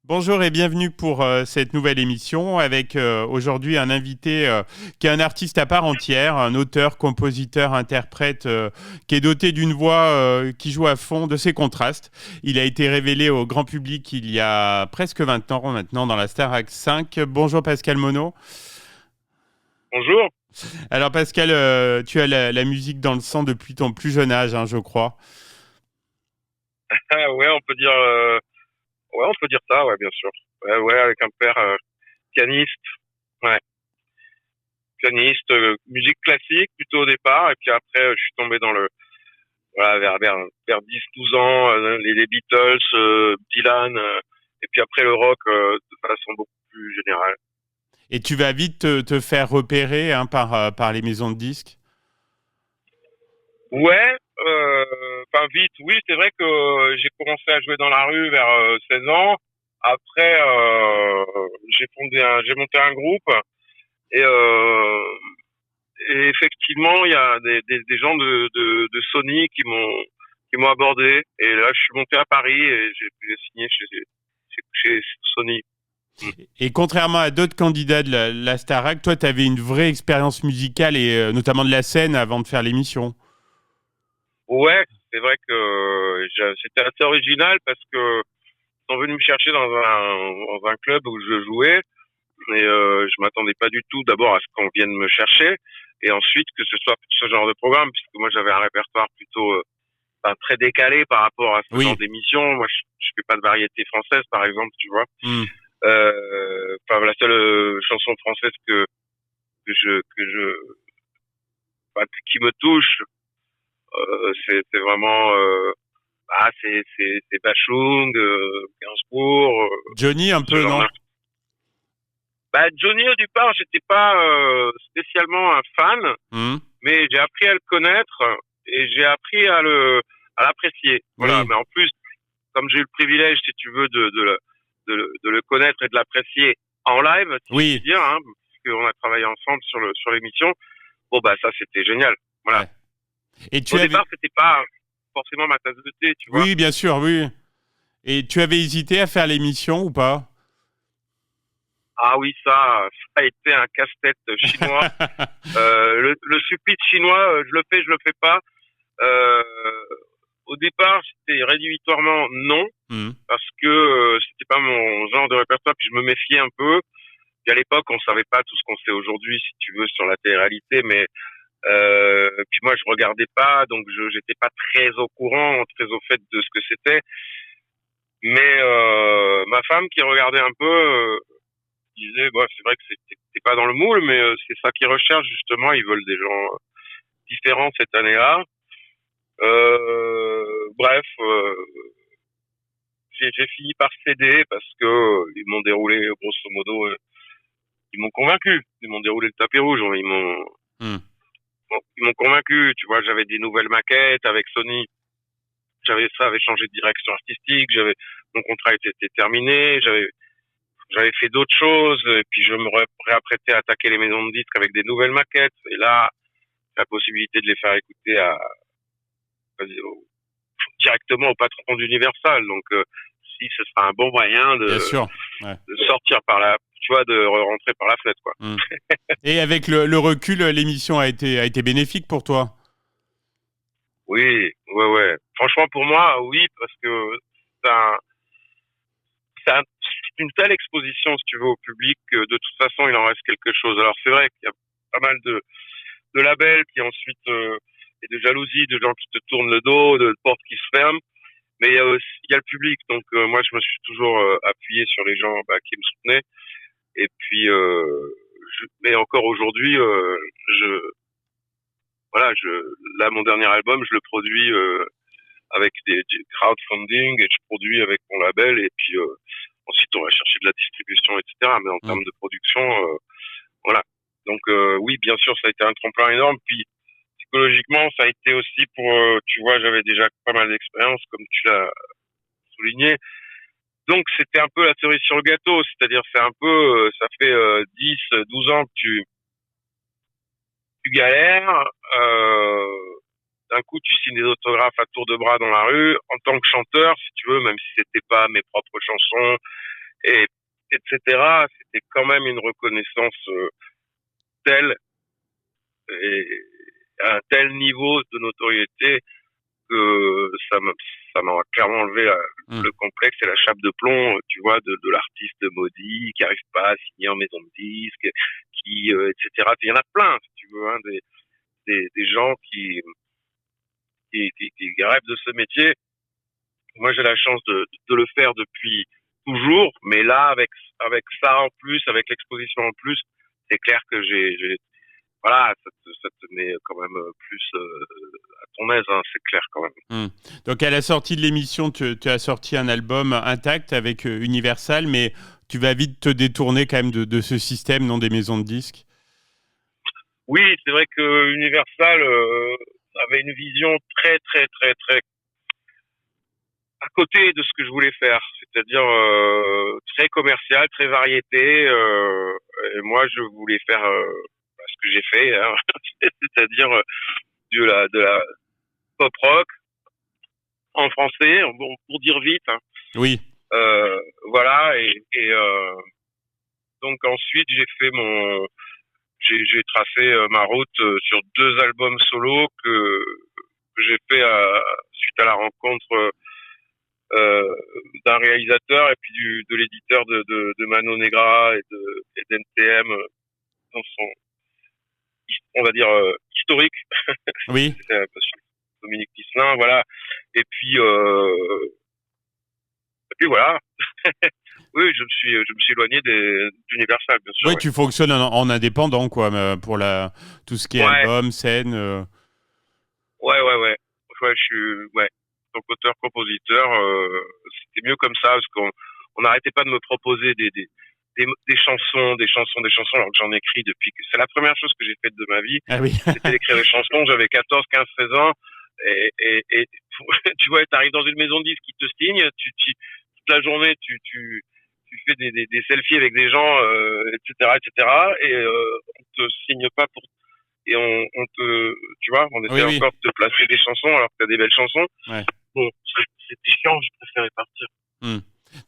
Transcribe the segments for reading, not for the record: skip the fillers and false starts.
Bonjour et bienvenue pour cette nouvelle émission avec aujourd'hui un invité qui est un artiste à part entière, un auteur, compositeur, interprète qui est doté d'une voix qui joue à fond de ses contrastes. Il a été révélé au grand public il y a presque 20 ans maintenant dans la Starac 5. Bonjour Pascal Monod. Bonjour. Alors Pascal, tu as la musique dans le sang depuis ton plus jeune âge, hein, je crois. Ah, ouais, on peut dire ça, ouais, bien sûr. Ouais, ouais, avec un père pianiste, ouais, pianiste, musique classique plutôt au départ, et puis après, je suis tombé dans voilà, vers 10-12 ans, les Beatles, Dylan, et puis après le rock de façon beaucoup plus générale. Et tu vas vite te faire repérer hein, par les maisons de disques. Ouais, enfin vite, oui, c'est vrai que j'ai commencé à jouer dans la rue vers 16 ans. Après, j'ai monté un groupe. Et, euh, et effectivement, il y a des gens de Sony qui m'ont abordé. Et là, je suis monté à Paris et j'ai signé chez Sony. Mm. Et contrairement à d'autres candidats de la Starac, toi, tu avais une vraie expérience musicale et notamment de la scène avant de faire l'émission. Ouais, c'est vrai que c'était assez original parce que ils sont venus me chercher dans un club où je jouais. Et je m'attendais pas du tout d'abord à ce qu'on vienne me chercher et ensuite que ce soit ce genre de programme puisque moi j'avais un répertoire plutôt très décalé par rapport à ce genre Oui. d'émission. Moi je fais pas de variété française par exemple, tu vois. Hmm. Enfin la seule chanson française que je qui me touche c'est vraiment c'est Bachung, Gainsbourg, Johnny, un ce peu, genre non? là. Bah Johnny au départ j'étais pas spécialement un fan. Hmm. Mais j'ai appris à le connaître et j'ai appris à l'apprécier. Voilà. Oui. Mais en plus, comme j'ai eu le privilège, si tu veux, de le connaître et de l'apprécier en live, si je puis Oui. dire, hein, puisqu'on a travaillé ensemble sur l'émission, bon bah ça c'était génial. Voilà. Ouais. Et Au tu avais. départ, c'était pas forcément ma tasse de thé, tu vois. Oui, bien sûr, oui. Et tu avais hésité à faire l'émission ou pas? Ah oui, ça a été un casse-tête chinois. Le supplice chinois, je le fais pas. Euh, Au départ, c'était rédhibitoirement non. Hmm. Parce que c'était pas mon genre de répertoire, puis je me méfiais un peu. Puis à l'époque, on savait pas tout ce qu'on sait aujourd'hui, si tu veux, sur la télé-réalité, mais puis moi, je regardais pas, donc je j'étais pas très au courant, très au fait de ce que c'était. Mais ma femme qui regardait un peu disait, bah, c'est vrai que t'es pas dans le moule, mais c'est ça qu'ils recherchent justement. Ils veulent des gens différents cette année-là. Bref, j'ai fini par céder parce que ils m'ont déroulé grosso modo, ils m'ont convaincu, ils m'ont déroulé le tapis rouge, Hmm. ils m'ont convaincu. Tu vois, j'avais des nouvelles maquettes avec Sony, ça avait changé de direction artistique, mon contrat était terminé, j'avais fait d'autres choses, et puis je me réapprêtais à attaquer les maisons de disques avec des nouvelles maquettes. Et là, la possibilité de les faire écouter directement au patron d'Universal. Donc, si ce sera un bon moyen Bien sûr. Ouais. de sortir par la, tu vois, de rentrer par la fenêtre, quoi. Hmm. Et avec le recul, l'émission a été bénéfique pour toi? Oui, ouais, ouais. Franchement, pour moi, oui, parce que c'est un, c'est une telle exposition, si tu veux, au public, que de toute façon, il en reste quelque chose. Alors, c'est vrai qu'il y a pas mal de labels qui ensuite, et de jalousie, de gens qui te tournent le dos, de portes qui se ferment. Mais il y a aussi, il y a le public. Donc, moi, je me suis toujours appuyé sur les gens qui me soutenaient. Et puis, mais encore aujourd'hui, je, voilà, là, mon dernier album, je le produis avec du crowdfunding et je produis avec mon label. Et puis, ensuite, on va chercher de la distribution, etc. Mais en Hmm. termes de production, voilà. Donc, oui, bien sûr, ça a été un tremplin énorme. Puis, psychologiquement, ça a été aussi pour, tu vois, j'avais déjà pas mal d'expérience, comme tu l'as souligné. Donc, c'était un peu la cerise sur le gâteau. C'est-à-dire, c'est un peu, ça fait 10, 12 ans que tu galères. D'un coup, tu signes des autographes à tour de bras dans la rue en tant que chanteur, si tu veux, même si c'était pas mes propres chansons, et etc. C'était quand même une reconnaissance telle et à un tel niveau de notoriété que ça m'a clairement enlevé Hum. le complexe et la chape de plomb, tu vois, de l'artiste maudit qui arrive pas à signer en maison de disque, qui etc. Il y en a plein, si tu veux, hein, des gens qui rêvent de ce métier. Moi, j'ai la chance de le faire depuis toujours, mais là, avec ça en plus, avec l'exposition en plus, c'est clair que voilà, ça te met quand même plus à ton aise, hein, c'est clair quand même. Hum. Donc à la sortie de l'émission, tu as sorti un album intact avec Universal, mais tu vas vite te détourner quand même de ce système, non des maisons de disques. Oui, c'est vrai que Universal avait une vision très, très, très, très à côté de ce que je voulais faire, c'est-à-dire très commercial, très variété. Et moi, je voulais faire ce que j'ai fait, hein, c'est-à-dire de la pop rock en français, bon, pour dire vite. Hein. Oui. Voilà. Et donc ensuite, j'ai tracé ma route sur 2 albums solo que j'ai fait suite à la rencontre d'un réalisateur et puis de l'éditeur de Mano Negra et d'NTM dans son, on va dire, historique. Oui. Parce que Dominique Tisselin, voilà. Et puis, voilà. Oui, je me suis éloigné d'Universal, bien sûr. Oui, Ouais. tu fonctionnes en indépendant, quoi, pour tout ce qui est Ouais, album, scène. ouais. Ouais, ouais. Donc auteur-compositeur, c'était mieux comme ça parce qu'on n'arrêtait pas de me proposer des chansons, alors que j'en écris depuis que c'est la première chose que j'ai faite de ma vie, Ah oui. c'était d'écrire des chansons. J'avais 14, 15, 16 ans et tu vois, t'arrives dans une maison de disques qui te signe, toute la journée tu fais des selfies avec des gens, etc., etc. Et on te signe pas pour et tu vois, on Oui, essaie oui. encore de te placer des chansons alors que t'as des belles chansons. Ouais. Bon, c'était chiant, je préférais partir. Hmm.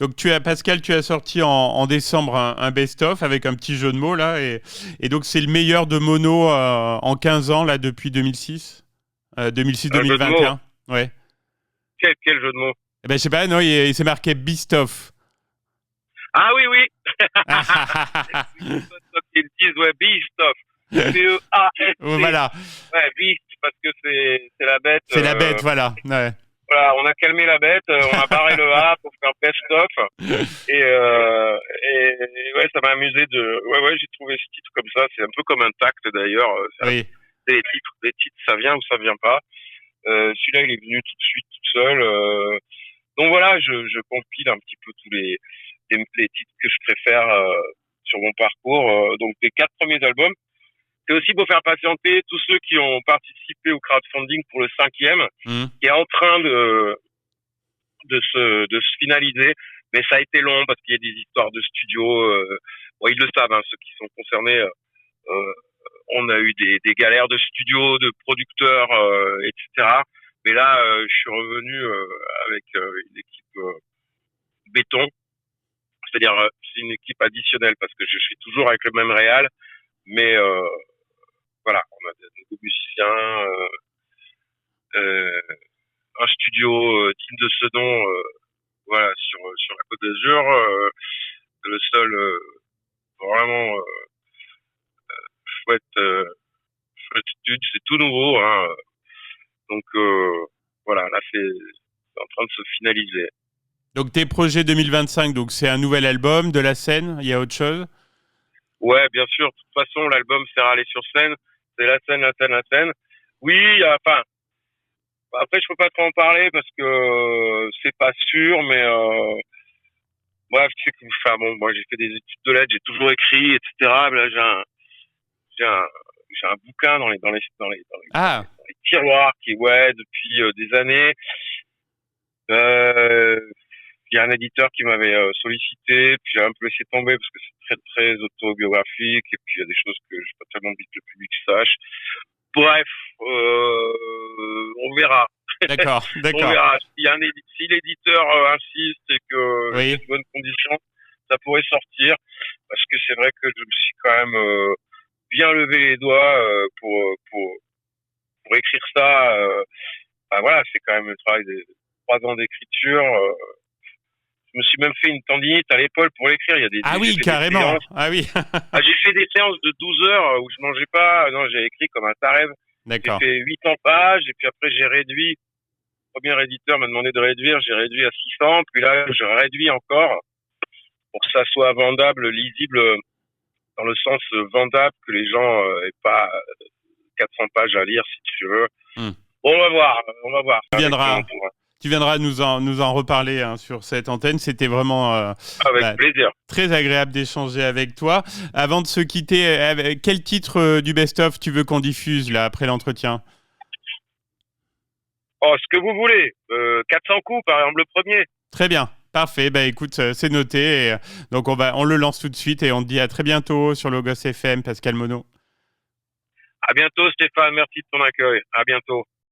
Donc Pascal, tu as sorti en décembre un best-of avec un petit jeu de mots là, et donc c'est le meilleur de Mono en 15 ans là depuis 2006, Un jeu de mots. 2006-2021. Ouais. Quel jeu de mots. Eh ben je sais pas, non, il s'est marqué Beast-of. Ah oui. Ils disent, ouais, Beast of. B-E-A-S-T. Voilà, Ouais, Beast, parce que c'est la bête. c'est la bête, voilà. Ouais. Voilà, on a calmé la bête, on a barré le A pour faire best of. Et ouais, ça m'a amusé ouais, j'ai trouvé ce titre comme ça. C'est un peu comme un tact d'ailleurs. Oui. Les titres, ça vient ou ça vient pas. Celui-là, il est venu tout de suite, tout seul. Donc voilà, je compile un petit peu tous les titres que je préfère sur mon parcours. Donc les 4 premiers albums. C'est aussi pour faire patienter tous ceux qui ont participé au crowdfunding pour le 5e, Hmm. qui est en train de se finaliser. Mais ça a été long parce qu'il y a des histoires de studio. Bon, ils le savent, hein, ceux qui sont concernés. On a eu des galères de studio, de producteurs, etc. Mais là, je suis revenu avec une équipe béton. C'est-à-dire, c'est une équipe additionnelle parce que je suis toujours avec le même réal. Mais voilà, on a des nouveaux musiciens, euh, un studio digne de ce nom, voilà, sur la Côte d'Azur. Le seul vraiment chouette, chouette étude, c'est tout nouveau. Hein. Donc voilà, là c'est en train de se finaliser. Donc tes projets 2025, donc c'est un nouvel album, de la scène, il y a autre chose? Ouais, bien sûr. De toute façon, l'album sert à aller sur scène. C'est la scène, la scène, la scène. Oui, enfin, après je peux pas trop en parler parce que c'est pas sûr, mais bref, tu sais que, enfin bon, moi j'ai fait des études de lettres, j'ai toujours écrit, etc. Mais là j'ai un, j'ai un bouquin Ah, dans les tiroirs qui, ouais, depuis des années. Euh, il y a un éditeur qui m'avait sollicité, puis j'ai un peu laissé tomber parce que c'est très très autobiographique et puis il y a des choses que j'ai pas tellement envie que le public sache. Bref, on verra. d'accord, On d'accord. verra. Si l'éditeur insiste et qu'il y a Oui. de bonnes conditions, ça pourrait sortir, parce que c'est vrai que je me suis quand même bien levé les doigts pour écrire ça. Enfin, voilà, c'est quand même le travail de 3 ans d'écriture. Je me suis même fait une tendinite à l'épaule pour l'écrire. Il y a Ah j'ai oui, fait des carrément. séances. Ah oui. J'ai fait des séances de 12 heures où je mangeais pas. Non, j'ai écrit comme un taré. J'ai D'accord. fait 800 pages et puis après j'ai réduit. Le premier éditeur m'a demandé de réduire, j'ai réduit à 600. Puis là, je réduis encore pour que ça soit vendable, lisible, dans le sens vendable, que les gens aient pas 400 pages à lire, si tu veux. Hmm. Bon, on va voir. Tu Avec viendras, mon tour. tu viendras nous en reparler sur cette antenne. C'était vraiment Avec plaisir. très agréable d'échanger avec toi. Avant de se quitter, quel titre du best-of tu veux qu'on diffuse là après l'entretien? Oh, ce que vous voulez. 400 coups, par exemple, le premier. Très bien. Parfait, bah écoute, c'est noté. Donc on le lance tout de suite et on te dit à très bientôt sur Logos FM, Pascal Monod. À bientôt, Stéphane. Merci de ton accueil. À bientôt.